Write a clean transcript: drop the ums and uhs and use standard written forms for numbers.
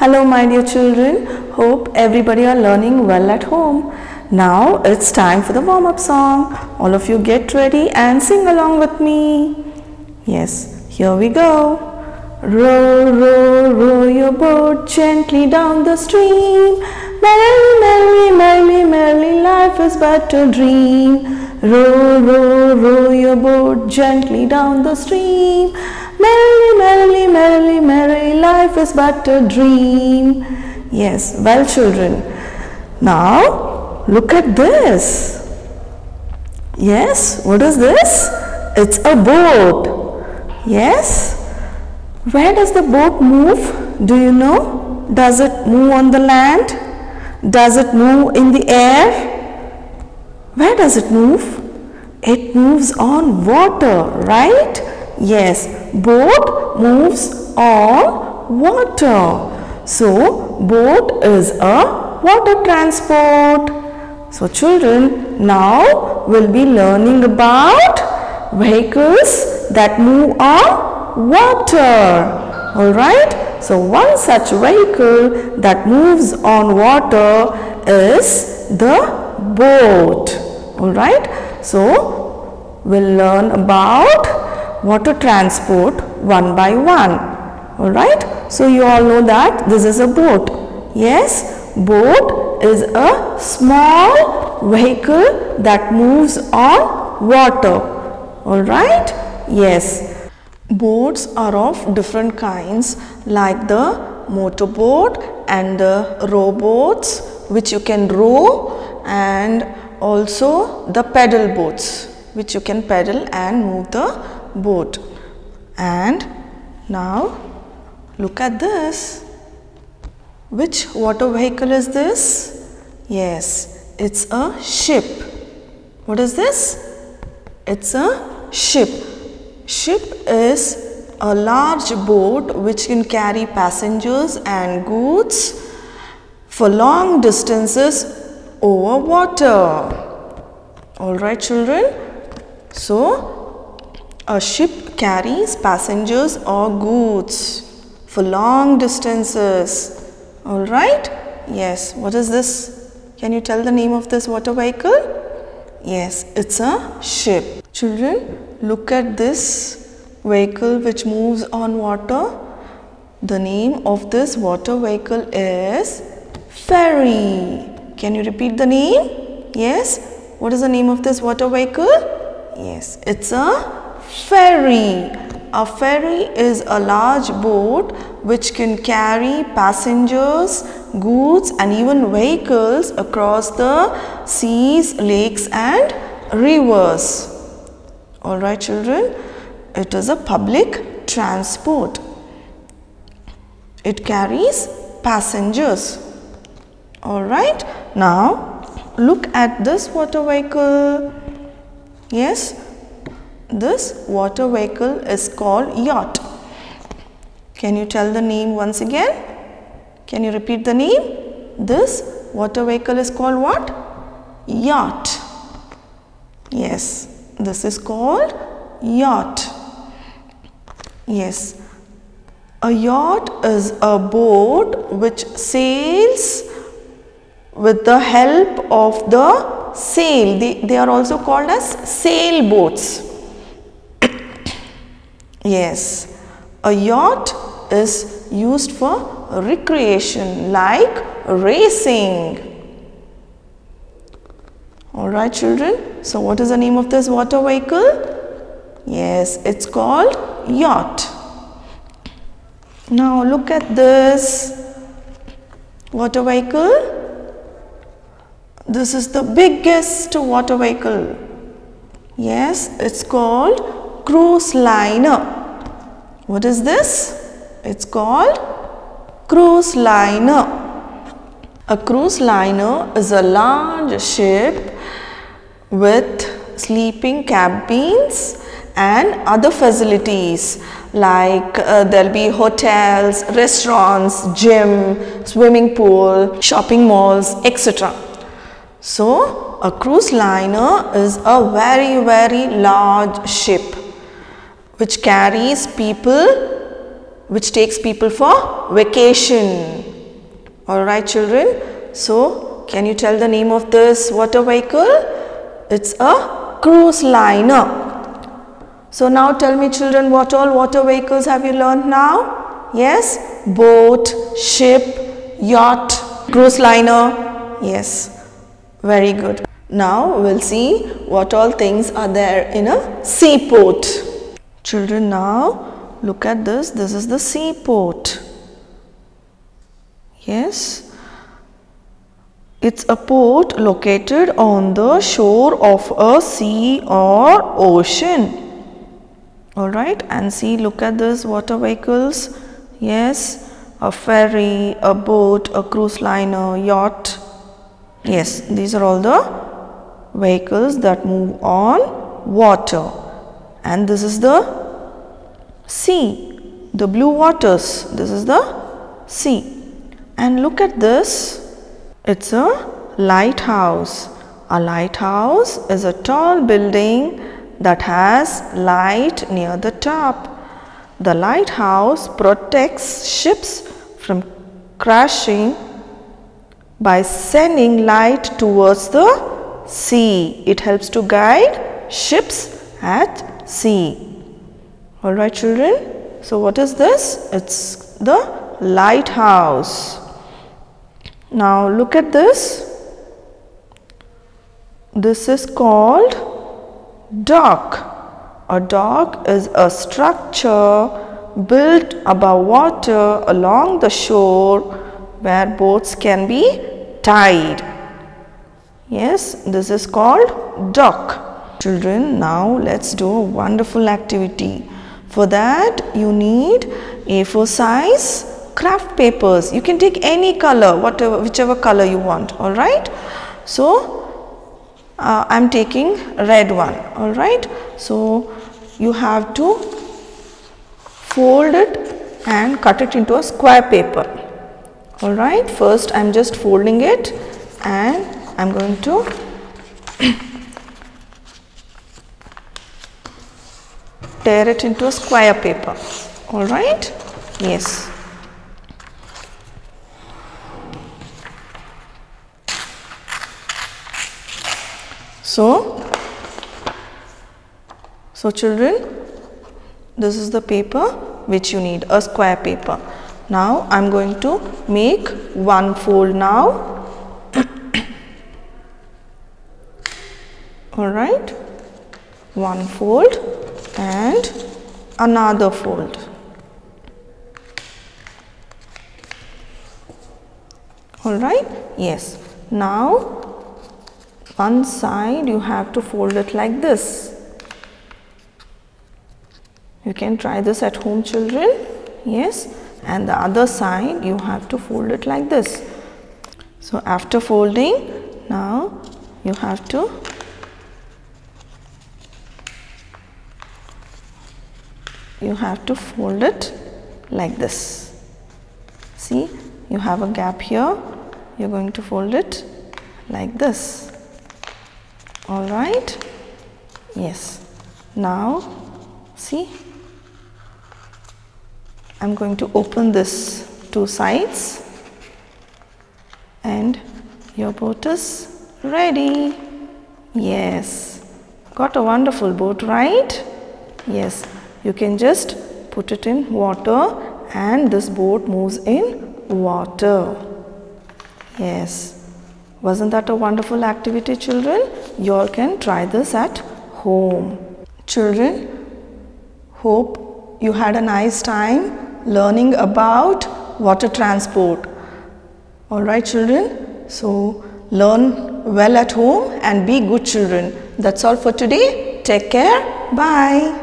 Hello my dear children, hope everybody are learning well at home. Now it's time for the warm-up song. All of you get ready and sing along with me. Yes, here we go. Row, row, row your boat gently down the stream. Merrily, merrily, merrily, merrily, life is but a dream. Row, row, row your boat gently down the stream. Merrily, merrily, merrily, merrily, life is but a dream. Yes, well children. Now, look at this. Yes, what is this? It's a boat. Yes. Where does the boat move? Do you know? Does it move on the land? Does it move in the air? Where does it move? It moves on water, right? Yes, boat moves on water. So, boat is a water transport. So, children, now we'll be learning about vehicles that move on water. Alright, so one such vehicle that moves on water is the boat. Alright, so we'll learn about water transport one by one. Alright, so you all know that this is a boat. Yes, boat is a small vehicle that moves on water. Alright, yes. Boats are of different kinds like the motorboat and the rowboats which you can row, and also the pedal boats which you can pedal and move the boat. And now look at this. Which water vehicle is this? Yes, it's a ship. What is this? It's a ship. Ship is a large boat which can carry passengers and goods for long distances over water. Alright children, so a ship carries passengers or goods for long distances. Alright, yes, what is this? Can you tell the name of this water vehicle? Yes, it's a ship. Children, look at this vehicle which moves on water. The name of this water vehicle is ferry. Can you repeat the name? Yes. What is the name of this water vehicle? Yes, it's a ferry. A ferry is a large boat which can carry passengers, goods and even vehicles across the seas, lakes and rivers. Alright children, it is a public transport. It carries passengers. Alright, now look at this water vehicle. Yes, this water vehicle is called yacht. Can you tell the name once again? Can you repeat the name? This water vehicle is called what? Yacht. Yes, this is called yacht. Yes, a yacht is a boat which sails with the help of the sail. They are also called as sailboats. Yes, a yacht is used for recreation like racing. Alright children, so what is the name of this water vehicle? Yes, it's called yacht. Now look at this water vehicle. This is the biggest water vehicle. Yes, it's called cruise liner. What is this? It's called cruise liner. A cruise liner is a large ship with sleeping cabins and other facilities like there will be hotels, restaurants, gym, swimming pool, shopping malls, etc. So, a cruise liner is a very large ship which carries people, which takes people for vacation. Alright children, so can you tell the name of this water vehicle? It's a cruise liner. So now tell me children, what all water vehicles have you learned now? Yes, boat, ship, yacht, cruise liner. Yes, very good. Now we'll see what all things are there in a seaport. Children, now look at this. This is the seaport. Yes, it's a port located on the shore of a sea or ocean. Alright, and see, look at this water vehicles. Yes, a ferry, a boat, a cruise liner, yacht. Yes, these are all the vehicles that move on water. And this is the sea, the blue waters. This is the sea. And look at this, it's a lighthouse. A lighthouse is a tall building that has light near the top. The lighthouse protects ships from crashing by sending light towards the sea. It helps to guide ships at sea. Alright children, so what is this? It's the lighthouse. Now look at this. This is called dock. A dock is a structure built above water along the shore where boats can be tied. Yes, this is called dock. Children, now let's do a wonderful activity. For that you need A4 size craft papers. You can take any color, whichever color you want. All right. So I'm taking red one. All right. So you have to fold it and cut it into a square paper. All right. First I'm just folding it and I'm going to tear it into a square paper. All right. Yes. So children, this is the paper which you need, a square paper. Now I am going to make one fold now. Alright, one fold and another fold. Alright, yes. Now one side you have to fold it like this. You can try this at home children. Yes, and the other side you have to fold it like this. So after folding, now you have to fold it like this. See, you have a gap here. You're going to fold it like this. All right. Yes. Now see, I'm going to open this two sides and your boat is ready. Yes, got a wonderful boat, right? Yes, you can just put it in water and this boat moves in water. Yes, wasn't that a wonderful activity children? You all can try this at home. Children, hope you had a nice time learning about water transport. Alright children, so learn well at home and be good children. That's all for today. Take care. Bye.